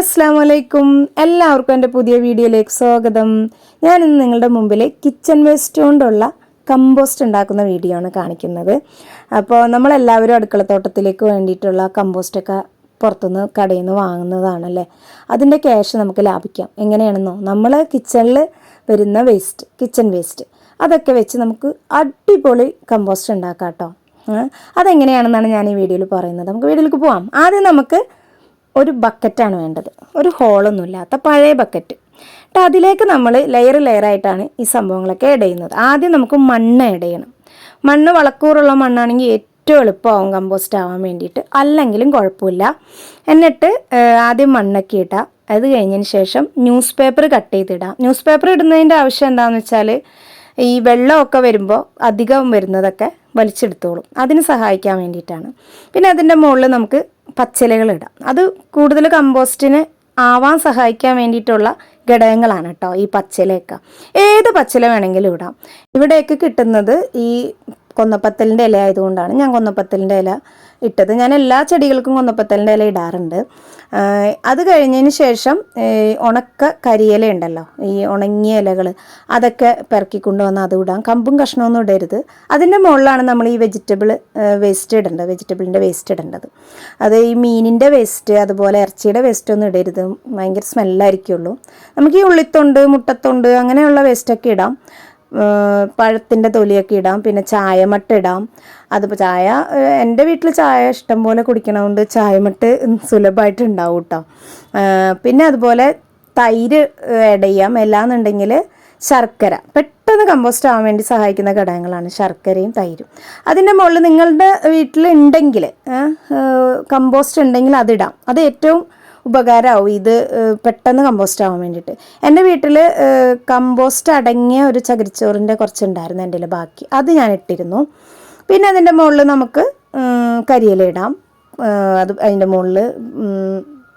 അസ്സലാമു അലൈക്കും. എല്ലാവർക്കും എൻ്റെ പുതിയ വീഡിയോയിലേക്ക് സ്വാഗതം. ഞാനിന്ന് നിങ്ങളുടെ മുമ്പിൽ കിച്ചൺ വേസ്റ്റ് കൊണ്ടുള്ള കമ്പോസ്റ്റ് ഉണ്ടാക്കുന്ന വീഡിയോ ആണ് കാണിക്കുന്നത്. അപ്പോൾ നമ്മളെല്ലാവരും അടുക്കളത്തോട്ടത്തിലേക്ക് വേണ്ടിയിട്ടുള്ള കമ്പോസ്റ്റൊക്കെ പുറത്തുനിന്ന് കടയിൽ നിന്ന് വാങ്ങുന്നതാണല്ലേ. അതിൻ്റെ ക്യാഷ് നമുക്ക് ലാഭിക്കാം. എങ്ങനെയാണെന്നോ, നമ്മൾ കിച്ചണിൽ വരുന്ന വേസ്റ്റ്, കിച്ചൺ വേസ്റ്റ് അതൊക്കെ വെച്ച് നമുക്ക് അടിപൊളി കമ്പോസ്റ്റ് ഉണ്ടാക്കാം കേട്ടോ. അതെങ്ങനെയാണെന്നാണ് ഞാൻ ഈ വീഡിയോയിൽ പറയുന്നത്. നമുക്ക് വീഡിയോയിലേക്ക് പോവാം. ആദ്യം നമുക്ക് ഒരു ബക്കറ്റാണ് വേണ്ടത്, ഒരു ഹോളൊന്നുമില്ലാത്ത പഴയ ബക്കറ്റ്. എന്നിട്ട് അതിലേക്ക് നമ്മൾ ലെയറായിട്ടാണ് ഈ സംഭവങ്ങളൊക്കെ ആഡ് ചെയ്യുന്നത്. ആദ്യം നമുക്ക് മണ്ണ് ആഡ് ചെയ്യണം. മണ്ണ് വളക്കൂറുള്ള മണ്ണാണെങ്കിൽ ഏറ്റവും എളുപ്പമാവും കമ്പോസ്റ്റ് ആവാൻ വേണ്ടിയിട്ട്, അല്ലെങ്കിലും കുഴപ്പമില്ല. എന്നിട്ട് ആദ്യം മണ്ണൊക്കെ ഇടുക. അത് കഴിഞ്ഞതിന് ശേഷം ന്യൂസ് പേപ്പർ കട്ട് ചെയ്തിടാം. ന്യൂസ് പേപ്പർ ഇടുന്നതിൻ്റെ ആവശ്യം എന്താണെന്ന് വെച്ചാൽ ഈ വെള്ളമൊക്കെ വരുമ്പോൾ അധികം വരുന്നതൊക്കെ വലിച്ചെടുത്തോളും, അതിന് സഹായിക്കാൻ വേണ്ടിയിട്ടാണ്. പിന്നെ അതിൻ്റെ മുകളിൽ നമുക്ക് പച്ചിലകൾ ഇടാം. അത് കൂടുതൽ കമ്പോസ്റ്റിന് ആവാൻ സഹായിക്കാൻ വേണ്ടിയിട്ടുള്ള ഘടകങ്ങളാണ് കേട്ടോ ഈ പച്ചിലയൊക്കെ. ഏത് പച്ചില വേണമെങ്കിലും ഇടാം. ഇവിടെയൊക്കെ കിട്ടുന്നത് ഈ കൊന്നപ്പത്തലിൻ്റെ ഇല ആയതുകൊണ്ടാണ് ഞാൻ കൊന്നപ്പത്തലിൻ്റെ ഇല ഇട്ടത്. ഞാൻ എല്ലാ ചെടികൾക്കും കൊന്നപ്പത്തലിൻ്റെ ഇല ഇടാറുണ്ട്. അത് കഴിഞ്ഞതിന് ശേഷം ഉണക്ക കരിയില ഉണ്ടല്ലോ, ഈ ഉണങ്ങിയ ഇലകൾ, അതൊക്കെ പെറുക്കിക്കൊണ്ട് വന്ന് അത് ഇടാം. കമ്പും കഷ്ണമൊന്നും ഇടരുത്. അതിൻ്റെ മുകളിലാണ് നമ്മൾ ഈ വെജിറ്റബിളിൻ്റെ വേസ്റ്റ് ഇടേണ്ടത്. അത് ഈ മീനിൻ്റെ വേസ്റ്റ്, അതുപോലെ ഇറച്ചിയുടെ വേസ്റ്റ് ഒന്നും ഇടരുത്, ഭയങ്കര സ്മെല്ലായിരിക്കുള്ളൂ. നമുക്ക് ഈ ഉള്ളിത്തൊണ്ട്, മുട്ടത്തൊണ്ട് അങ്ങനെയുള്ള വേസ്റ്റൊക്കെ ഇടാം. പഴത്തിൻ്റെ തൊലിയൊക്കെ ഇടാം. പിന്നെ ചായമട്ട ഇടാം. അതിപ്പോൾ എൻ്റെ വീട്ടിൽ ചായ ഇഷ്ടം പോലെ കുടിക്കണതുകൊണ്ട് ചായമട്ട് സുലഭമായിട്ട് ഉണ്ടാവും കേട്ടോ. പിന്നെ അതുപോലെ തൈര് ആഡ് ചെയ്യാം. എല്ലാന്നുണ്ടെങ്കിൽ ശർക്കര, പെട്ടെന്ന് കമ്പോസ്റ്റ് ആവാൻ വേണ്ടി സഹായിക്കുന്ന ഘടകങ്ങളാണ് ശർക്കരയും തൈരും. അതിൻ്റെ മുകളിൽ നിങ്ങളുടെ വീട്ടിലുണ്ടെങ്കിൽ കമ്പോസ്റ്റ് ഉണ്ടെങ്കിൽ അതിടാം. അത് ഏറ്റവും ഉപകാരമാവും ഇത് പെട്ടെന്ന് കമ്പോസ്റ്റ് ആവാൻ വേണ്ടിയിട്ട്. എൻ്റെ വീട്ടിൽ കമ്പോസ്റ്റ് അടങ്ങിയ ഒരു ചകിരിച്ചോറിൻ്റെ കുറച്ചുണ്ടായിരുന്നു എൻ്റെ ബാക്കി, അത് ഞാൻ ഇട്ടിരുന്നു. പിന്നെ അതിൻ്റെ മുകളിൽ നമുക്ക് കരിയില ഇടാം. അത് അതിൻ്റെ മുകളിൽ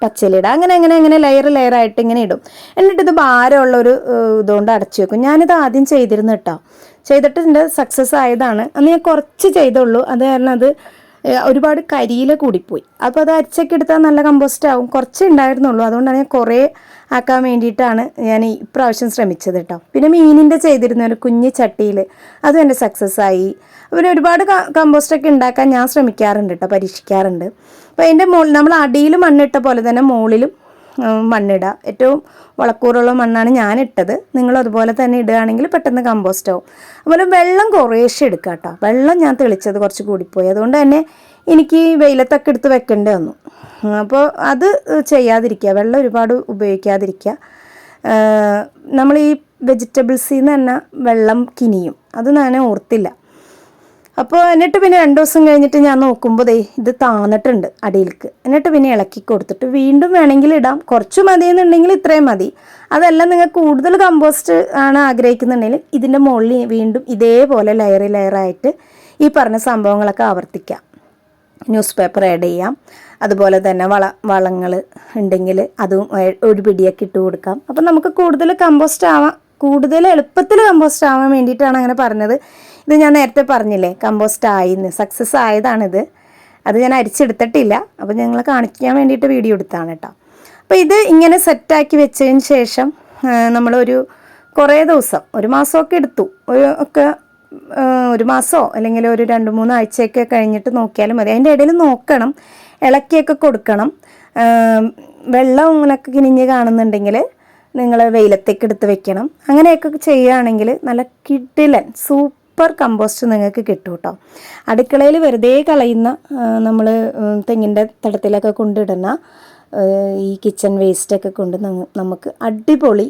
പച്ചിലിടാം. അങ്ങനെ ലെയറായിട്ട് ഇങ്ങനെ ഇടും. എന്നിട്ട് ഇത് ഭാരമുള്ളൊരു ഇതുകൊണ്ട് അടച്ചു വെക്കും. ഞാനിത് ആദ്യം ചെയ്തിരുന്നു കേട്ടോ. ചെയ്തിട്ട് സക്സസ് ആയതാണ്. അന്ന് ഞാൻ കുറച്ച് ചെയ്തുള്ളൂ. അത് കാരണം അത് ഒരുപാട് കരിയില കൂടിപ്പോയി. അപ്പോൾ അത് അരിച്ചൊക്കെ എടുത്താൽ നല്ല കമ്പോസ്റ്റ് ആവും. കുറച്ചേ ഉണ്ടായിരുന്നുള്ളൂ. അതുകൊണ്ടാണ് ഞാൻ കുറേ ആക്കാൻ വേണ്ടിയിട്ടാണ് ഞാൻ ഇപ്രാവശ്യം ശ്രമിച്ചത് കേട്ടോ. പിന്നെ മീനിൻ്റെ ചെയ്തിരുന്ന ഒരു കുഞ്ഞ് ചട്ടിയിൽ അതും എൻ്റെ സക്സസ് ആയി. പിന്നെ ഒരുപാട് കമ്പോസ്റ്റൊക്കെ ഉണ്ടാക്കാൻ ഞാൻ ശ്രമിക്കാറുണ്ട് കേട്ടോ, പരീക്ഷിക്കാറുണ്ട്. അപ്പോൾ അതിൻ്റെ മുകളിൽ നമ്മൾ അടിയിൽ മണ്ണിട്ട പോലെ തന്നെ മുകളിലും മണ്ണിടുക. ഏറ്റവും വളക്കൂറുള്ള മണ്ണാണ് ഞാനിട്ടത്. നിങ്ങളും അതുപോലെ തന്നെ ഇടുകയാണെങ്കിൽ പെട്ടെന്ന് കമ്പോസ്റ്റ് ആവും. അതുപോലെ വെള്ളം കുറേശ്ശെ എടുക്കുക കേട്ടോ. വെള്ളം ഞാൻ തെളിച്ചത് കുറച്ച് കൂടിപ്പോയി. അതുകൊണ്ട് തന്നെ എനിക്ക് വെയിലത്തൊക്കെ എടുത്ത് വെക്കേണ്ടി വന്നു. അപ്പോൾ അത് ചെയ്യാതിരിക്കുക, വെള്ളം ഒരുപാട് ഉപയോഗിക്കാതിരിക്കുക. നമ്മൾ ഈ വെജിറ്റബിൾസിൽ നിന്ന് തന്നെ വെള്ളം കിനിയും, അത് ഞാൻ ഓർത്തില്ല. അപ്പോൾ എന്നിട്ട് പിന്നെ 2 ദിവസം കഴിഞ്ഞിട്ട് ഞാൻ നോക്കുമ്പോൾ ഇത് താന്നിട്ടുണ്ട് അടിയിലേക്ക്. എന്നിട്ട് പിന്നെ ഇളക്കി കൊടുത്തിട്ട് വീണ്ടും വേണമെങ്കിൽ ഇടാം. കുറച്ച് മതി എന്നുണ്ടെങ്കിൽ ഇത്രയും മതി. അതല്ല നിങ്ങൾ കൂടുതൽ കമ്പോസ്റ്റ് ആണ് ആഗ്രഹിക്കുന്നുണ്ടെങ്കിൽ ഇതിൻ്റെ മുകളിൽ വീണ്ടും ഇതേപോലെ ലെയറായിട്ട് ഈ പറഞ്ഞ സംഭവങ്ങളൊക്കെ ആവർത്തിക്കാം. ന്യൂസ് പേപ്പർ ആഡ് ചെയ്യാം. അതുപോലെ തന്നെ വളങ്ങൾ ഉണ്ടെങ്കിൽ അതും ഒരു പിടിയൊക്കെ ഇട്ട് കൊടുക്കാം. അപ്പം നമുക്ക് കൂടുതൽ കമ്പോസ്റ്റ് ആവാം, കൂടുതൽ എളുപ്പത്തിൽ കമ്പോസ്റ്റ് ആവാൻ വേണ്ടിയിട്ടാണ് അങ്ങനെ പറഞ്ഞത്. ഇത് ഞാൻ നേരത്തെ പറഞ്ഞില്ലേ, കമ്പോസ്റ്റ് ആയിന്ന്, സക്സസ് ആയതാണിത്. അത് ഞാൻ അരിച്ചെടുത്തിട്ടില്ല. അപ്പോൾ ഞങ്ങൾ കാണിക്കാൻ വേണ്ടിയിട്ട് വീഡിയോ എടുത്താണ് കേട്ടോ. അപ്പോൾ ഇത് ഇങ്ങനെ സെറ്റാക്കി വെച്ചതിന് ശേഷം നമ്മളൊരു കുറേ ദിവസം, 1 മാസമൊക്കെ എടുത്തു, ഒരു മാസമോ അല്ലെങ്കിൽ ഒരു 2-3 ആഴ്ചയൊക്കെ കഴിഞ്ഞിട്ട് നോക്കിയാലും മതി. അതിൻ്റെ ഇടയിൽ നോക്കണം, ഇളക്കിയൊക്കെ കൊടുക്കണം. വെള്ളം ഇങ്ങനെയൊക്കെ കിനിഞ്ഞ് കാണുന്നുണ്ടെങ്കിൽ നിങ്ങൾ വെയിലത്തേക്ക് എടുത്ത് വെക്കണം. അങ്ങനെയൊക്കെ ചെയ്യുകയാണെങ്കിൽ നല്ല കിടിലൻ സൂപ്പർ കമ്പോസ്റ്റ് നിങ്ങൾക്ക് കിട്ടും കേട്ടോ. അടുക്കളയിൽ വെറുതെ കളയുന്ന നമ്മൾ തെങ്ങിൻ്റെ തടത്തിലൊക്കെ കൊണ്ടിടുന്ന ഈ കിച്ചൺ വേസ്റ്റൊക്കെ കൊണ്ട് നമുക്ക് അടിപൊളി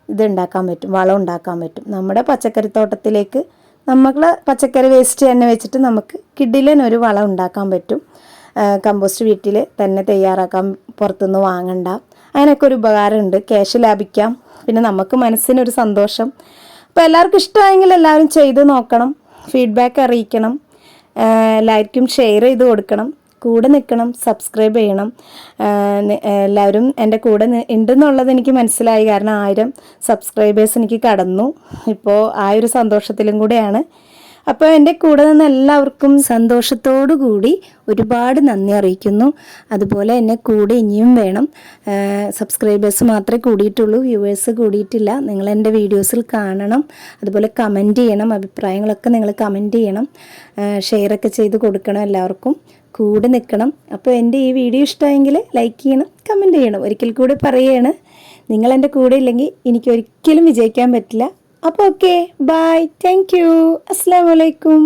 ഇതുണ്ടാക്കാൻ പറ്റും, വളം ഉണ്ടാക്കാൻ പറ്റും. നമ്മുടെ പച്ചക്കറിത്തോട്ടത്തിലേക്ക് നമ്മളെ പച്ചക്കറി വേസ്റ്റ് തന്നെ വെച്ചിട്ട് നമുക്ക് കിടിലൻ ഒരു വളം ഉണ്ടാക്കാൻ പറ്റും. കമ്പോസ്റ്റ് വീട്ടിൽ തന്നെ തയ്യാറാക്കാൻ, പുറത്തുനിന്ന് വാങ്ങണ്ട. അങ്ങനെയൊക്കെ ഒരു ഉപകാരമുണ്ട്. ക്യാഷ് ലാഭിക്കാം. പിന്നെ നമുക്ക് മനസ്സിനൊരു സന്തോഷം. അപ്പോൾ എല്ലാവർക്കും ഇഷ്ടമായെങ്കിൽ എല്ലാവരും ചെയ്ത് നോക്കണം, ഫീഡ്ബാക്ക് അറിയിക്കണം, എല്ലാവർക്കും ഷെയർ ചെയ്ത് കൊടുക്കണം, കൂടെ നിൽക്കണം, സബ്സ്ക്രൈബ് ചെയ്യണം. എല്ലാവരും എൻ്റെ കൂടെ ഉണ്ടെന്നുള്ളത് എനിക്ക് മനസ്സിലായി. കാരണം 1000 സബ്സ്ക്രൈബേഴ്സ് എനിക്ക് കടന്നു. ഇപ്പോൾ ആ ഒരു സന്തോഷത്തിലും കൂടെയാണ്. അപ്പോൾ എൻ്റെ കൂടെ നിന്ന് എല്ലാവർക്കും സന്തോഷത്തോടു കൂടി ഒരുപാട് നന്ദി അറിയിക്കുന്നു. അതുപോലെ എന്നെ കൂടെ ഇനിയും വേണം. സബ്സ്ക്രൈബേഴ്സ് മാത്രമേ കൂടിയിട്ടുള്ളൂ, വ്യൂവേഴ്സ് കൂടിയിട്ടില്ല. നിങ്ങൾ എൻ്റെ വീഡിയോസിൽ കാണണം, അതുപോലെ കമൻറ്റ് ചെയ്യണം, അഭിപ്രായങ്ങളൊക്കെ നിങ്ങൾ കമൻറ്റ് ചെയ്യണം, ഷെയറൊക്കെ ചെയ്ത് കൊടുക്കണം, എല്ലാവർക്കും കൂടെ നിൽക്കണം. അപ്പോൾ എൻ്റെ ഈ വീഡിയോ ഇഷ്ടമായെങ്കിൽ ലൈക്ക് ചെയ്യണം, കമൻറ്റ് ചെയ്യണം. ഒരിക്കൽ കൂടി പറയുകയാണ്, നിങ്ങൾ എൻ്റെ കൂടെ ഇല്ലെങ്കിൽ എനിക്കൊരിക്കലും വിജയിക്കാൻ പറ്റില്ല. അപ്പോൾ ഓക്കെ, ബൈ, താങ്ക് യു, അസ്സലാമു അലൈക്കും.